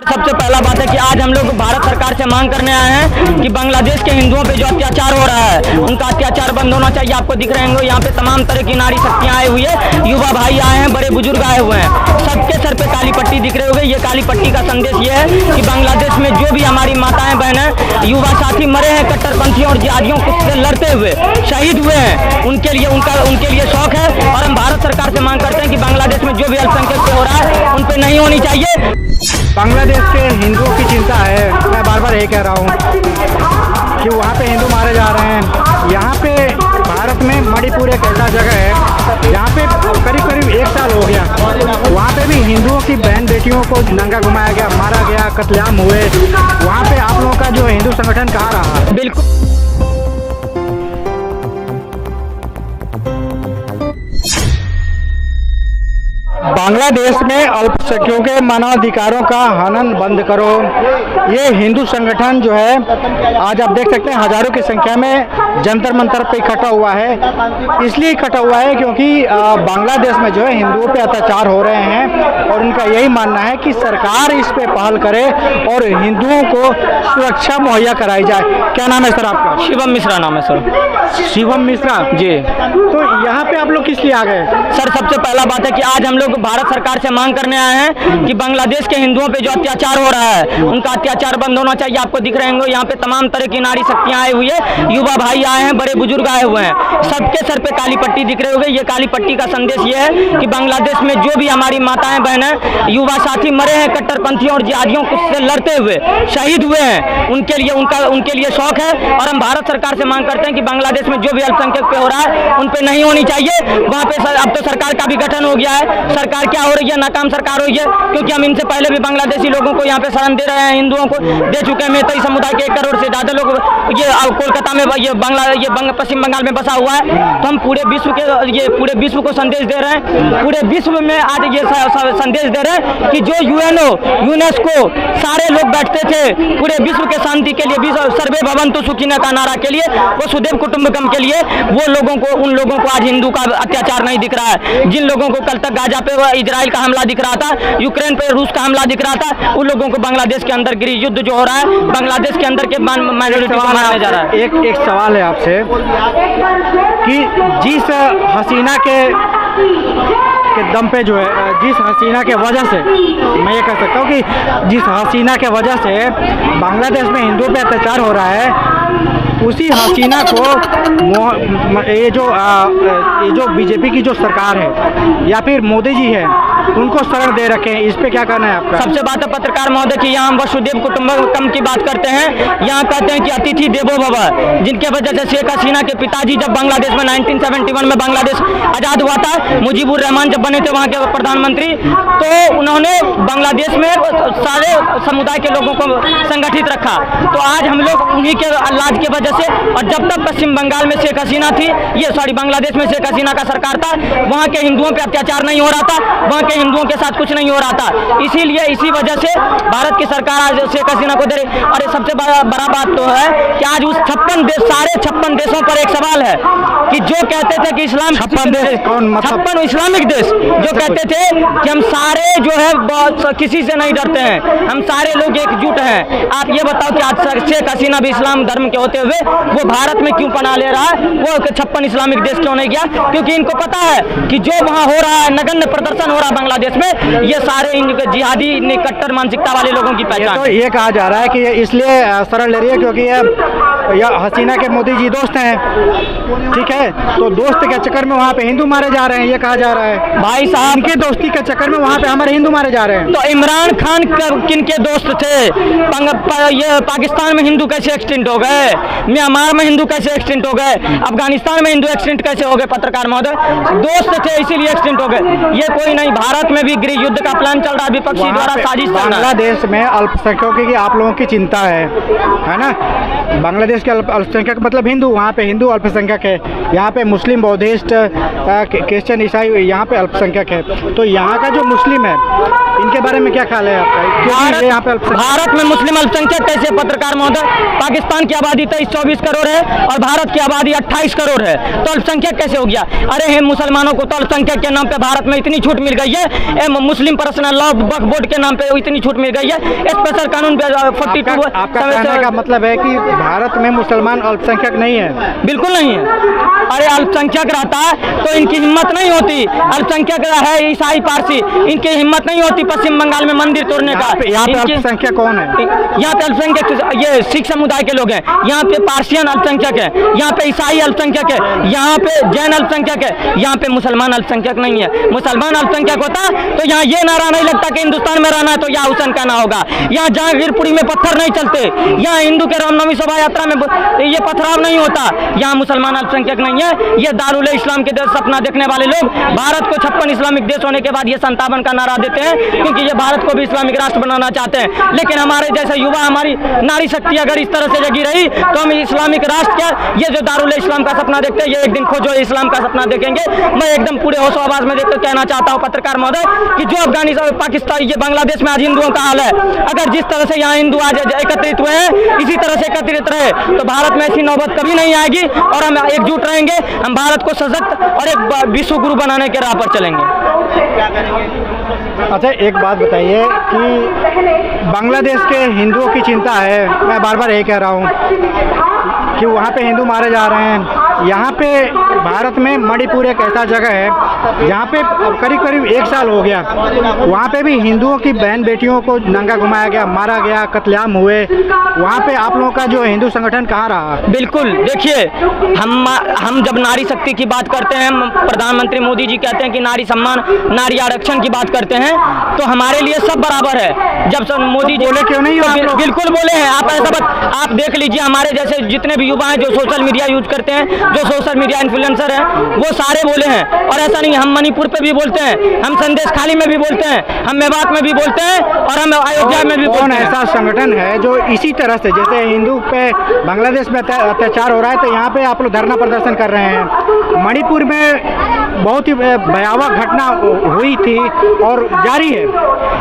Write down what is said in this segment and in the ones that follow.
सबसे पहला बात है कि आज हम लोग भारत सरकार से मांग करने आए हैं कि बांग्लादेश के हिंदुओं पे जो अत्याचार हो रहा है उनका अत्याचार बंद होना चाहिए। आपको दिख रहे होंगे यहाँ पे तमाम तरह की नारी शक्तियाँ आई हुई है, युवा भाई आए हैं, बड़े बुजुर्ग आए हुए हैं, सबके सर पे काली पट्टी दिख रहे होंगे। ये काली पट्टी का संदेश ये है कि बांग्लादेश में जो भी हमारी माताएं बहनें युवा साथी मरे हैं कट्टरपंथियों और जिहादियों से लड़ते हुए शहीद हुए हैं, उनके लिए शौक है। और हम भारत सरकार से मांग करते हैं कि बांग्लादेश में जो भी अल्पसंख्यक पे हो रहा है उन पर नहीं होनी चाहिए। बांग्लादेश के हिंदुओं की चिंता है, मैं बार बार यही कह रहा हूँ कि वहाँ पे हिंदू मारे जा रहे हैं। यहाँ पे भारत में मणिपुर एक ऐसा जगह है जहाँ पे करीब 1 साल हो गया, वहाँ पे भी हिंदुओं की बहन बेटियों को नंगा घुमाया गया, मारा गया, कत्लेआम हुए। वहाँ पे आप लोगों का जो हिंदू संगठन कहाँ रहा? बिल्कुल बांग्लादेश में अल्पसंख्यकों के मानवाधिकारों का हनन बंद करो। ये हिंदू संगठन जो है आज आप देख सकते हैं हजारों की संख्या में जंतर मंतर पे इकट्ठा हुआ है। इसलिए इकट्ठा हुआ है क्योंकि बांग्लादेश में जो है हिंदुओं पे अत्याचार हो रहे हैं और उनका यही मानना है कि सरकार इस पे पहल करे और हिंदुओं को सुरक्षा मुहैया कराई जाए। क्या नाम है सर आपका? शिवम मिश्रा नाम है सर। शिवम मिश्रा जी। तो यहाँ पे आप लोग किस लिए आ गए? सर सबसे पहला बात है कि आज हम लोग भारत सरकार से मांग करने आए हैं कि बांग्लादेश के हिंदुओं पे जो अत्याचार हो रहा है उनका अत्याचार बंद होना चाहिए। आपको दिख रहे होंगे यहाँ पे तमाम तरह की नारी शक्तियाँ आई हुई है, युवा भाई आए हैं, बड़े बुजुर्ग आए हुए हैं, सबके सर पे काली पट्टी दिख रहे होंगे। ये काली पट्टी का संदेश ये है कि बांग्लादेश में जो भी हमारी माताएं बहनें युवा साथी मरे हैं कट्टरपंथियों और जिहादियों से लड़ते हुए शहीद हुए हैं, उनके लिए शौक है। और हम भारत सरकार से मांग करते हैं कि बांग्लादेश में जो भी अल्पसंख्यक पे हो रहा है उन पे नहीं होनी चाहिए। वहाँ पे अब तो सरकार का भी गठन हो गया है, सरकार क्या हो रही है, नाकाम सरकार हो रही है, क्योंकि हम इनसे पहले भी बांग्लादेशी लोगों को यहाँ पे शरण दे रहे हैं, हिंदुओं को दे चुके हैं। मैतई समुदाय के 1 करोड़ से ज्यादा लोग ये कोलकाता में ये पश्चिम बंगाल में बसा हुआ है। तो हम पूरे विश्व को संदेश दे रहे हैं, पूरे विश्व में आज ये संदेश दे रहे हैं कि जो यूनेस्को सारे लोग बैठते थे पूरे विश्व के शांति के लिए, सर्वे भवन्तु सुखिनः का नारा के लिए, वो सुदैव कुटुंबकम के लिए, उन लोगों को आज हिंदू का अत्याचार नहीं दिख रहा है। जिन लोगों को कल तक गाजा पे इजराइल का हमला दिख रहा था, यूक्रेन पे रूस का हमला दिख रहा था, उन लोगों को बांग्लादेश के अंदर गृह युद्ध जो हो रहा है बांग्लादेश के अंदर के माइनॉरिटी को मारने जा रहा है। एक सवाल है आपसे कि जिस हसीना के दम पे जो है, जिस हसीना के वजह से, मैं ये कह सकता हूँ कि जिस हसीना के वजह से बांग्लादेश में हिंदुओं पे अत्याचार हो रहा है, उसी हसीना को ये जो बीजेपी की जो सरकार है या फिर मोदी जी है उनको शरण दे रखे हैं। इस पे क्या कहना है आपका? सबसे बात है पत्रकार महोदय की यहाँ हम वसुदेव कुटुंबकम की बात करते हैं। यहाँ कहते हैं कि अतिथि देवो भव, जिनके वजह से शेख हसीना के पिताजी जब बांग्लादेश में 1971 में बांग्लादेश आज़ाद हुआ था, मुजीबुर रहमान जब बने थे वहाँ के प्रधानमंत्री, तो उन्होंने बांग्लादेश में सारे समुदाय के लोगों को संगठित रखा। तो आज हम लोग उन्हीं के लाज की वजह से, और जब तक पश्चिम बंगाल में शेख हसीना थी, बांग्लादेश में शेख हसीना का सरकार था, वहाँ के हिंदुओं पे अत्याचार नहीं हो रहा था, वहाँ के हिंदुओं के साथ कुछ नहीं हो रहा था। इसीलिए इसी वजह से भारत की सरकार आज शेख हसीना को दे रही। और सबसे बड़ा बात तो है कि आज उस सारे 56 देशों पर एक सवाल है कि जो कहते थे कि इस्लाम 56 इस्लामिक देश जो कहते थे कि हम सारे जो है किसी से नहीं डरते हैं, हम सारे लोग एकजुट हैं। आप ये बताओ कि आज शेख हसीना भी इस्लाम धर्म के होते हुए वो भारत में क्यों पनाह ले रहा है, वो 56 इस्लामिक देश क्यों नहीं गया? क्योंकि इनको पता है कि जो वहाँ हो रहा है, नगण्य प्रदर्शन हो रहा है बांग्लादेश में, ये सारे इनके जिहादी कट्टर मानसिकता वाले लोगों की पहचान। तो ये कहा जा रहा है कि इसलिए शरण ले रही है क्योंकि ये हसीना के मोदी जी दोस्त हैं, ठीक है? तो दोस्त के चक्कर में वहाँ पे हिंदू मारे जा रहे हैं, ये कहा जा रहा है। भाई साहब, इनके दोस्ती के चक्कर में वहाँ पे हमारे हिंदू मारे जा रहे हैं। तो इमरान खान किन के दोस्त थे? ये पाकिस्तान में हिंदू कैसे एक्सटिंक्ट हो गए? म्यांमार में हिंदू कैसे एक्सटिंक्ट हो गए? अफगानिस्तान में हिंदू एक्सटिंक्ट कैसे हो गए? पत्रकार महोदय, दोस्त थे इसीलिए एक्सटिंक्ट हो गए। ये कोई नहीं, भारत में भी गृह युद्ध का प्लान चल रहा है, विपक्षी द्वारा साजिश चल रहा है। बांग्लादेश में अल्पसंख्यकों की आप लोगों की चिंता है ना? बांग्लादेश के अल्पसंख्यक मतलब हिंदू, वहाँ पे हिंदू अल्पसंख्यक है, यहाँ पे मुस्लिम, बौद्धिस्ट, क्रिश्चियन, ईसाई यहाँ पे अल्पसंख्यक है। तो यहाँ का जो मुस्लिम है, इनके बारे में क्या ख्याल है आपका? यहाँ पे भारत में मुस्लिम अल्पसंख्यक कैसे? पत्रकार महोदय, पाकिस्तान की आबादी 23-24 करोड़ है और भारत की आबादी 28 करोड़ है, तो अल्पसंख्यक कैसे हो गया? अरे मुसलमानों को तो अल्पसंख्यक के नाम पे भारत में इतनी छूट मिल गई है है मुस्लिम पर्सनल लॉ वक्फ बोर्ड के नाम पे इतनी छूट मिल गई है। स्पेशल कानून पे 42 आपका कहने का मतलब है कि भारत में मुसलमान अल्पसंख्यक नहीं है? बिल्कुल नहीं है। अरे अल्पसंख्यक रहता तो इनकी हिम्मत नहीं होती। अल्पसंख्यक है ईसाई पारसी, इनकी हिम्मत नहीं होती पश्चिम बंगाल में मंदिर तोड़ने का। यहाँ पे अल्पसंख्यक कौन है? यहाँ पे अल्पसंख्यक ये सिख समुदाय के लोग हैं, यहाँ पे पारसियन अल्पसंख्यक है, यहाँ पे ईसाई अल्पसंख्यक है, यहाँ पे जैन अल्पसंख्यक है, यहाँ पे मुसलमान अल्पसंख्यक नहीं है। मुसलमान अल्पसंख्यक होता तो यहाँ ये नारा नहीं लगता कि हिंदुस्तान में रहना है तो यहाँ हुसैन का ना होगा। यहाँ जहांगीरपुरी में पत्थर नहीं चलते, यहाँ हिंदू के रामनवमी शोभा यात्रा में ये पथराव नहीं होता। यहाँ मुसलमान अल्पसंख्यक नहीं है। ये दारुल इस्लाम के देश सपना देखने वाले लोग भारत को 56 इस्लामिक देश होने के बाद ये 57 का नारा देते हैं, क्योंकि ये भारत को भी इस्लामिक राष्ट्र बनाना चाहते हैं। लेकिन हमारे जैसे युवा, हमारी नारी शक्ति अगर इस तरह से जगी रही तो हम इस्लामिक राष्ट्र क्या, ये जो दारुल इस्लाम का सपना देखते हैं, ये एक दिन खोजो इस्लाम का सपना देखेंगे। मैं एकदम पूरे होशो आवाज में देखकर कहना चाहता हूँ पत्रकार महोदय कि जो अफगानिस्तान, पाकिस्तान, ये बांग्लादेश में आज हिंदुओं का हाल है, अगर जिस तरह से यहाँ हिंदू आज एकत्रित हुए हैं इसी तरह से एकत्रित रहे तो भारत में ऐसी नौबत कभी नहीं आएगी और हम एकजुट रहेंगे। हम भारत को सशक्त और एक विश्व गुरु बनाने के राह पर चलेंगे। अच्छा, एक बात बताइए कि बांग्लादेश के हिंदुओं की चिंता है, मैं बार बार यही कह रहा हूँ कि वहाँ पे हिंदू मारे जा रहे हैं। यहाँ पे भारत में मणिपुर एक ऐसा जगह है जहाँ पे करीब करीब 1 साल हो गया, वहाँ पे भी हिंदुओं की बहन बेटियों को नंगा घुमाया गया, मारा गया, कत्लेआम हुए। वहाँ पे आप लोगों का जो हिंदू संगठन कहाँ रहा? बिल्कुल, देखिए हम जब नारी शक्ति की बात करते हैं, प्रधानमंत्री मोदी जी कहते हैं कि नारी सम्मान, नारी आरक्षण की बात करते हैं, तो हमारे लिए सब बराबर है। जब सब मोदी जी बोले क्यों नहीं? बिल्कुल बोले हैं। आप ऐसा बात आप देख लीजिए, हमारे जैसे जितने भी युवा हैं जो सोशल मीडिया यूज करते हैं, जो सोशल मीडिया इन्फ्लुएंसर हैं, वो सारे बोले हैं। और ऐसा नहीं, हम मणिपुर पे भी बोलते हैं, हम संदेश खाली में भी बोलते हैं, हम मेवात में भी बोलते हैं और हम अयोध्या में भी बोलते हैं। ऐसा संगठन है जो इसी तरह से, जैसे हिंदू पे बांग्लादेश में अत्याचार हो रहा है तो यहाँ पे आप लोग धरना प्रदर्शन कर रहे हैं। मणिपुर में बहुत ही भयावह घटना हुई थी और जारी है,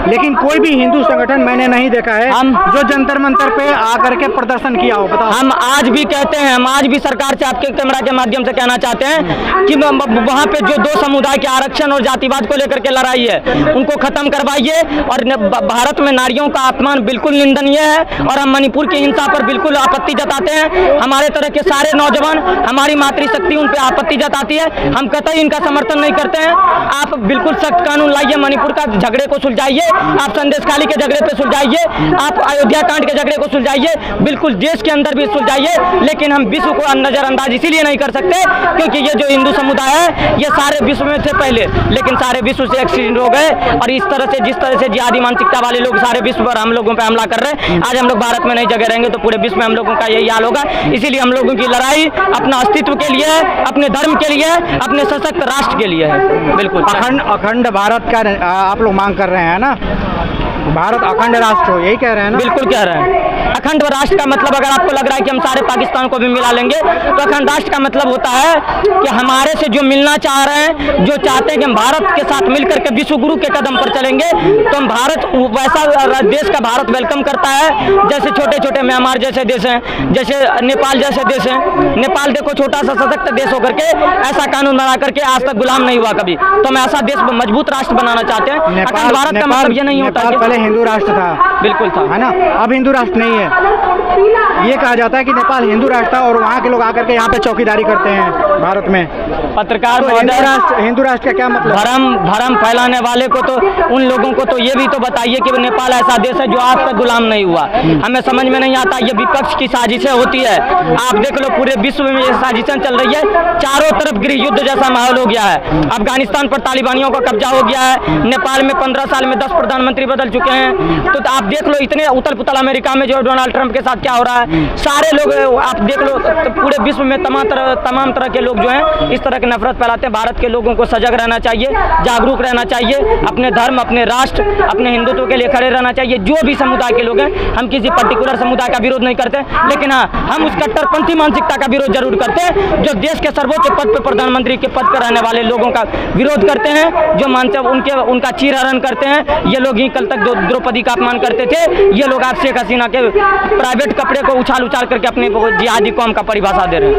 लेकिन कोई भी हिंदू संगठन मैंने नहीं देखा है जो जंतर मंतर पे आकर के प्रदर्शन किया हो। बताओ। हम आज भी कहते हैं, हम आज भी सरकार से आपके कैमरा के माध्यम से कहना चाहते हैं कि वहाँ पे जो 2 समुदाय के आरक्षण और जातिवाद को लेकर के लड़ाई है उनको खत्म करवाइए। और भारत में नारियों का अपमान बिल्कुल निंदनीय है और हम मणिपुर की हिंसा पर बिल्कुल आपत्ति जताते हैं। हमारे तरह के सारे नौजवान, हमारी मातृशक्ति उन पे आपत्ति जताती है। हम कतई इनका समर्थन नहीं करते हैं। आप बिल्कुल सख्त कानून लाइए, मणिपुर का झगड़े को सुलझाइए, आप संदेश खाली के झगड़े पे सुलझाइए, आप अयोध्या कांड के झगड़े को सुलझाइए, बिल्कुल देश के अंदर भी सुलझाइए। लेकिन हम विश्व को नजरअंदाज इसीलिए नहीं कर सकते क्योंकि ये जो हिंदू समुदाय है ये सारे विश्व में थे पहले, लेकिन सारे विश्व से एक्सीडेंट हो गए। और इस तरह से, जिस तरह से जिहादी मानसिकता वाले लोग सारे विश्व पर हम लोगों पे हमला कर रहे हैं, आज हम लोग भारत में नहीं जगह रहेंगे तो पूरे विश्व में हम लोगों का यही हाल होगा। इसीलिए हम लोगों की लड़ाई अपना अस्तित्व के लिए है, अपने धर्म के लिए है, अपने सशक्त राष्ट्र के लिए है। बिल्कुल अखंड भारत का आप लोग मांग कर रहे हैं ना? भारत अखंड राष्ट्र हो, यही कह रहे हैं ना? बिल्कुल कह रहे हैं। अखंड राष्ट्र का मतलब, अगर आपको लग रहा है कि हम सारे पाकिस्तान को भी मिला लेंगे, तो अखंड राष्ट्र का मतलब होता है कि हमारे से जो मिलना चाह रहे हैं, जो चाहते हैं कि हम भारत के साथ मिलकर के विश्व गुरु के कदम पर चलेंगे, तो हम भारत वैसा देश का भारत वेलकम करता है जैसे छोटे छोटे म्यांमार जैसे देश हैं, जैसे नेपाल जैसे देश हैं। नेपाल देखो छोटा सा सशक्त देश होकर के ऐसा कानून बना करके आज तक गुलाम नहीं हुआ कभी, तो हम ऐसा देश मजबूत राष्ट्र बनाना चाहते हैं। अखंड भारत का मतलब ये नहीं होता। पहले हिंदू राष्ट्र था, बिल्कुल था, है ना? अब हिंदू राष्ट्र नहीं है। ये कहा जाता है कि नेपाल हिंदू राष्ट्र था और वहाँ के लोग आकर के यहाँ पे चौकीदारी करते हैं भारत में। पत्रकार तो हिंदू राष्ट्र का क्या मतलब? भरम फैलाने वाले को तो, उन लोगों को तो ये भी तो बताइए कि नेपाल ऐसा देश है जो आज तक गुलाम नहीं हुआ। हमें समझ में नहीं आता, ये विपक्ष की साजिशें होती है। आप देख लो पूरे विश्व में ये साजिशें चल रही है, चारों तरफ गृह युद्ध जैसा माहौल हो गया है। अफगानिस्तान पर तालिबानियों का कब्जा हो गया है, नेपाल में 15 साल में 10 प्रधानमंत्री बदल चुके हैं। तो आप देख लो इतने उथल पुथल, अमेरिका में जो डोनाल्ड ट्रंप के साथ क्या हो रहा है, सारे लोग आप देख लो पूरे विश्व में तमाम तरह के लोग जो हैं इस तरह की नफरत फैलाते हैं। भारत के लोगों को सजग रहना चाहिए, जागरूक रहना चाहिए, अपने धर्म, अपने राष्ट्र, अपने हिंदुत्व के लिए खड़े रहना चाहिए। जो भी समुदाय के लोग हैं, हम किसी पर्टिकुलर समुदाय का विरोध नहीं करते, लेकिन हाँ, हम उस कट्टरपंथी मानसिकता का विरोध जरूर करते हैं जो देश के सर्वोच्च पद पर, प्रधानमंत्री के पद पर रहने वाले लोगों का विरोध करते हैं, जो मानते उनका चीरहरण करते हैं। ये लोग ही कल तक द्रौपदी का अपमान करते थे, ये लोग आज शेख हसीना के प्राइवेट कपड़े को उछाल करके अपने जिहादी कौम का परिभाषा दे रहे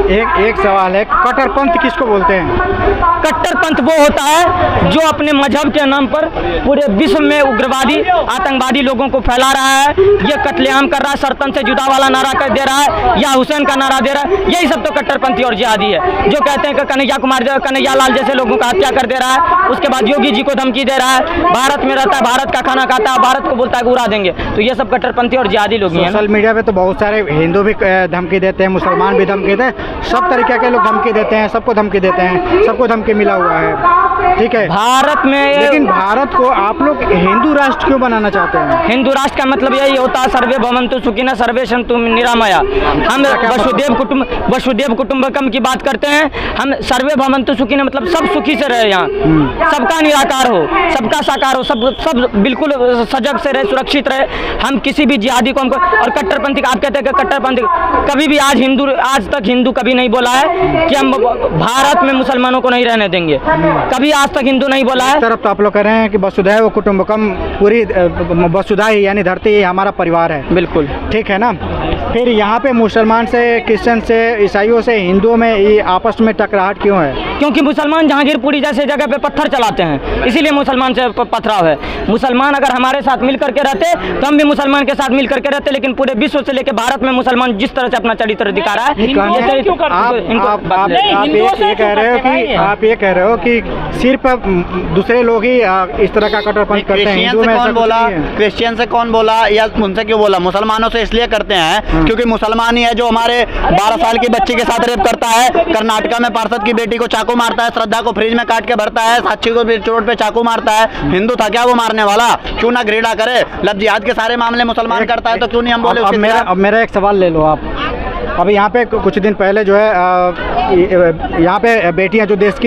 हैं। एक सवाल है, कट्टरपंथ कट्टरपंथ किसको बोलते हैं? कट्टरपंथ वो होता है जो अपने मजहब के नाम पर पूरे विश्व में उग्रवादी आतंकवादी लोगों को फैला रहा है, ये कत्लेआम कर रहा है, सरतन से जुदा वाला नारा कर दे रहा है या हुसैन का नारा दे रहा है। यही सब तो कट्टरपंथी और जिहादी है, जो कहते हैं कि कन्हैया लाल जैसे लोगों का हत्या कर दे रहा है, उसके बाद योगी जी को धमकी दे रहा है, भारत में रहता है, भारत का खाना खाता है, भारत को बोलता है कि उड़ा देंगे। तो ये सब कट्टरपंथी और जिहादी लोग हैं। सोशल मीडिया पे तो बहुत सारे हिंदू भी धमकी देते हैं, मुसलमान भी धमकी देते हैं, सब तरीके के लोग धमकी देते हैं, सबको धमकी देते हैं, सबको धमकी मिला हुआ है, ठीक है। भारत में लेकिन भारत को आप लोग हिंदू राष्ट्र क्यों बनाना चाहते हैं? हिंदू राष्ट्र का मतलब यही होता है सर्वे भवन्तु सुखिनः सर्वे सन्तु निरामया। हम वसुदेव कुटुंबकम की बात करते हैं, हम सर्वे भवन्तु सुखिनः मतलब सब सुखी से रहे, यहाँ सबका निराकार हो, सबका साकार हो, सब बिल्कुल सजग से रहे, सुरक्षित रहे। हम किसी भी जिहादी को हमको और कट्टरपंथी आप कहते हैं कि कट्टरपंथी कभी भी आज तक हिंदू कभी नहीं बोला है कि हम भारत में मुसलमानों को नहीं रहने देंगे, कभी आज तक हिंदू नहीं बोला है। इस तरफ तो आप लोग कह रहे हैं कि वसुधैव कुटुंबकम, पूरी वसुधा ही यानी धरती ही हमारा परिवार है, बिल्कुल ठीक है ना। फिर यहाँ पे मुसलमान से, क्रिश्चियन से, ईसाइयों से, हिंदुओं में ये आपस में टकराहट क्यों है? क्योंकि मुसलमान जहांगीरपुरी जैसे जगह पे पत्थर चलाते हैं, इसीलिए मुसलमान से पथराव है। मुसलमान अगर हमारे साथ मिल करके रहते तो हम भी मुसलमान के साथ मिल करके रहते, लेकिन पूरे विश्व से लेकर भारत में मुसलमान जिस तरह से अपना चरित्र दिखा रहा है, आप ये कह रहे हो कि सिर्फ दूसरे लोग ही इस तरह का कट्टरपंथ करते हैं। क्रिश्चियन से कौन बोला? क्रिश्चियन से कौन बोला या उनसे क्यों बोला? मुसलमानों से इसलिए करते हैं क्योंकि मुसलमान ही है जो हमारे 12 साल की बच्ची के साथ रेप करता है, कर्नाटका में पार्षद की बेटी को चाकू मारता है, श्रद्धा को फ्रिज में काट के भरता है, साक्षी को चोट पे चाकू मारता है। हिंदू था क्या वो मारने वाला? क्यों ना घृणा करे? लब जिहाद के सारे मामले मुसलमान करता है तो क्यों नहीं हम बोले? अब मेरा एक सवाल ले लो आप। अभी यहाँ पे कुछ दिन पहले जो है यहाँ पे बेटियाँ जो देश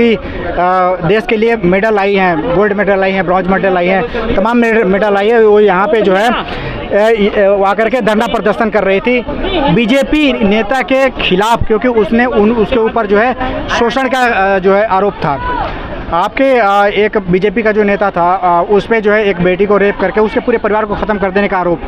के लिए मेडल आई हैं, गोल्ड मेडल आई हैं, ब्रॉन्ज मेडल आई हैं, तमाम मेडल आई है, वो यहाँ पे जो है आकर के धरना प्रदर्शन कर रही थी बीजेपी नेता के खिलाफ, क्योंकि उसके ऊपर जो है शोषण का जो है आरोप था। आपके एक बीजेपी का जो नेता था उस पर जो है एक बेटी को रेप करके उसके पूरे परिवार को ख़त्म कर देने का आरोप,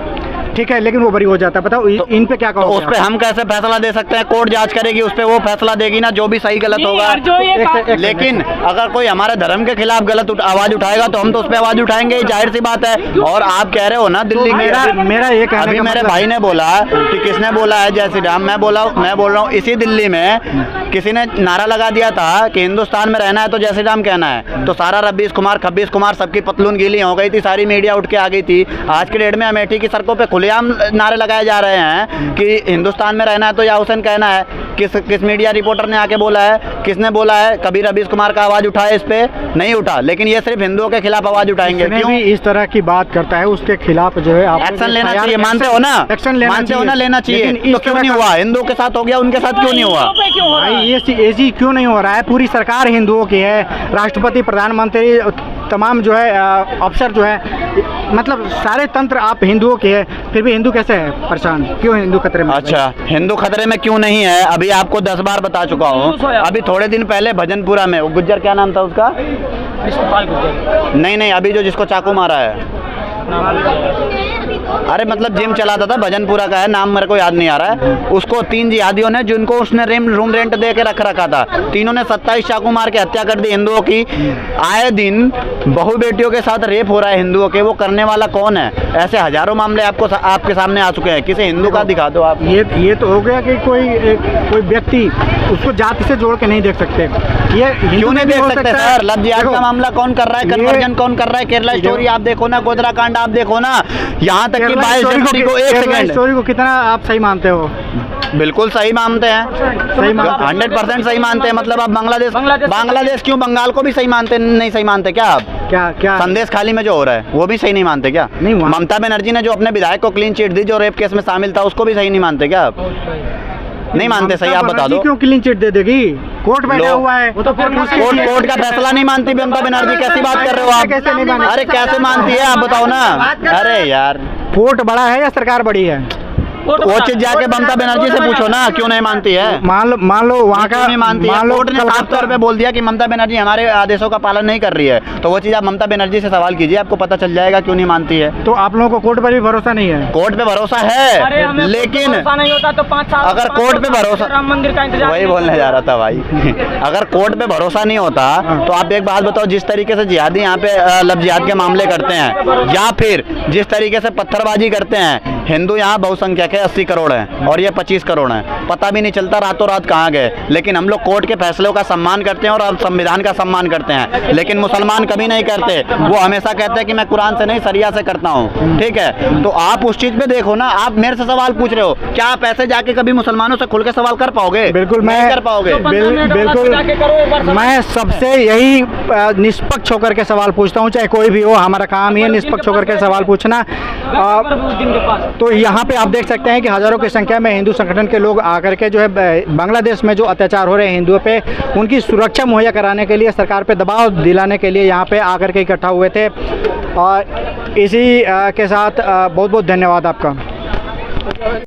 ठीक है, लेकिन वो बरी हो जाता है। बताओ तो, इन पे क्या कहोगे? तो उस पे हम कैसे फैसला दे सकते हैं? कोर्ट जांच करेगी, उस पे वो फैसला देगी ना, जो भी सही गलत होगा। लेकिन अगर कोई हमारे धर्म के खिलाफ गलत आवाज उठाएगा तो हम तो उस पे आवाज उठाएंगे, जाहिर सी बात है। और आप कह रहे हो ना दिल्ली मेरा ये कहना, अभी मेरे भाई ने बोला कि किसने बोला है जय श्री राम, मैं बोल रहा हूँ इसी दिल्ली में किसी ने नारा लगा दिया था कि हिंदुस्तान में रहना है तो जय श्री राम कहना है, तो सारा रब्बीस कुमार, खब्बीस कुमार सबकी पतलून गीली हो गई थी, सारी मीडिया उठ के आ गई थी। आज के डेट में अमेठी की सड़कों पे खुलेआम नारे लगाए जा रहे हैं कि हिंदुस्तान में रहना है तो या हुसैन कहना है। किस मीडिया रिपोर्टर ने आके बोला है? किसने बोला है? कभी रब्बीस कुमार का आवाज उठाया इस पे? नहीं उठा। लेकिन ये सिर्फ हिंदुओं के खिलाफ आवाज उठाएंगे। क्यों? भी इस तरह की बात करता है उसके खिलाफ जो है एक्शन लेना चाहिए। मानते हो ना? एक्शन लेना चाहिए। तो क्यों नहीं हुआ? हिंदुओं के साथ हो गया, उनके साथ क्यों नहीं हुआ? भाई ये क्यों नहीं हो रहा है? पूरी सरकार हिंदुओं की है, राष्ट्रपति, प्रधानमंत्री, तमाम जो है अफसर जो है, मतलब सारे तंत्र आप हिंदुओं के हैं, फिर भी हिंदू कैसे है परेशान? क्यों हिंदू खतरे में? अच्छा, हिंदू खतरे में क्यों नहीं है? अभी आपको 10 बार बता चुका हूँ। अभी थोड़े दिन पहले भजनपुरा में, गुज्जर क्या नाम था उसका? नहीं, अभी जो जिसको चाकू मारा है, अरे मतलब जिम चलाता था, भजनपुरा का है नाम, मेरे को याद नहीं आ रहा है। उसको 3 जिहादियों ने, जिनको उसने रूम रेंट दे के रखा था, तीनों ने 27 चाकू मार के हत्या कर दी हिंदुओं की। आए दिन बहु बेटियों के साथ रेप हो रहा है हिंदुओं के, वो करने वाला कौन है? ऐसे हजारों मामले आपके सामने आ चुके हैं। किसी हिंदू का दिखा दो आप। ये तो हो गया कि कोई व्यक्ति उसको जाति से जोड़ के नहीं देख सकते। ये क्यों नहीं देख सकते सर? लव जिहाद का मामला कौन कर रहा है? कन्वर्जन कौन कर रहा है? केरला स्टोरी आप देखो ना, गोधरा कांड आप देखो ना, यहाँ तक कि 22 जनवरी को 1 सेकंड स्टोरी को कितना आप सही मानते हो? बिल्कुल सही मानते हैं, 100% सही मानते हैं। मतलब आप बांग्लादेश क्यों? बंगाल को भी सही मानते नहीं? सही मानते क्या आप? क्या संदेश खाली में जो हो रहा है वो भी सही नहीं मानते क्या? नहीं, ममता बनर्जी ने जो अपने विधायक को क्लीन चिट दी, जो रेप केस में शामिल था, उसको भी सही नहीं मानते क्या आप? नहीं मानते? सही आप बता दो। क्यों क्लीन चिट दे देगी? कोर्ट बैठा हुआ है, वो तो कोर्ट का फैसला नहीं मानती ममता बनर्जी। कैसी बात कर रहे हो आप? कैसे नहीं मानती? अरे कैसे मानती है आप बताओ ना? अरे यार, कोर्ट बड़ा है या सरकार बड़ी है? वो चीज जाके ममता बनर्जी से पूछो ना, क्यों नहीं मानती है। मान लो वहाँ का, नहीं मानती है। कोर्ट ने साफ तौर पे बोल दिया कि ममता बनर्जी हमारे आदेशों का पालन नहीं कर रही है, तो वो चीज आप ममता बनर्जी से सवाल कीजिए, आपको पता चल जाएगा क्यों नहीं मानती है। तो आप लोगों को कोर्ट पर भी भरोसा नहीं है? कोर्ट पे भरोसा है, लेकिन नहीं होता तो 5 साल अगर कोर्ट पे भरोसा, राम मंदिर का इंतजार, वही बोलने जा रहा था भाई अगर कोर्ट पे भरोसा नहीं होता तो आप एक बात बताओ, जिस तरीके से जिहादी यहाँ पे लव जिहाद के मामले करते हैं, या फिर जिस तरीके से पत्थरबाजी करते हैं, हिंदू यहाँ बहुसंख्यक है, 80 करोड़ है और ये 25 करोड़ है, पता भी नहीं चलता रातों रात कहाँ गए। लेकिन हम लोग कोर्ट के फैसलों का सम्मान करते हैं और संविधान का सम्मान करते हैं, लेकिन मुसलमान कभी नहीं करते। वो हमेशा कहते हैं कि मैं कुरान से नहीं सरिया से करता हूँ, ठीक है। तो आप उस चीज पे देखो ना, आप मेरे से सवाल पूछ रहे हो, क्या आप ऐसे जाके कभी मुसलमानों से खुल के सवाल कर पाओगे? बिल्कुल मैं नहीं कर पाओगे। बिल्कुल मैं सबसे यही निष्पक्ष होकर के सवाल पूछता हूँ, चाहे कोई भी हो, हमारा काम ही है निष्पक्ष होकर के सवाल पूछना। तो यहाँ पे आप देख सकते हैं कि हज़ारों की संख्या में हिंदू संगठन के लोग आकर के जो है बांग्लादेश में जो अत्याचार हो रहे हैं हिंदुओं पे, उनकी सुरक्षा मुहैया कराने के लिए, सरकार पे दबाव दिलाने के लिए यहाँ पे आकर के इकट्ठा हुए थे। और इसी के साथ बहुत बहुत धन्यवाद आपका।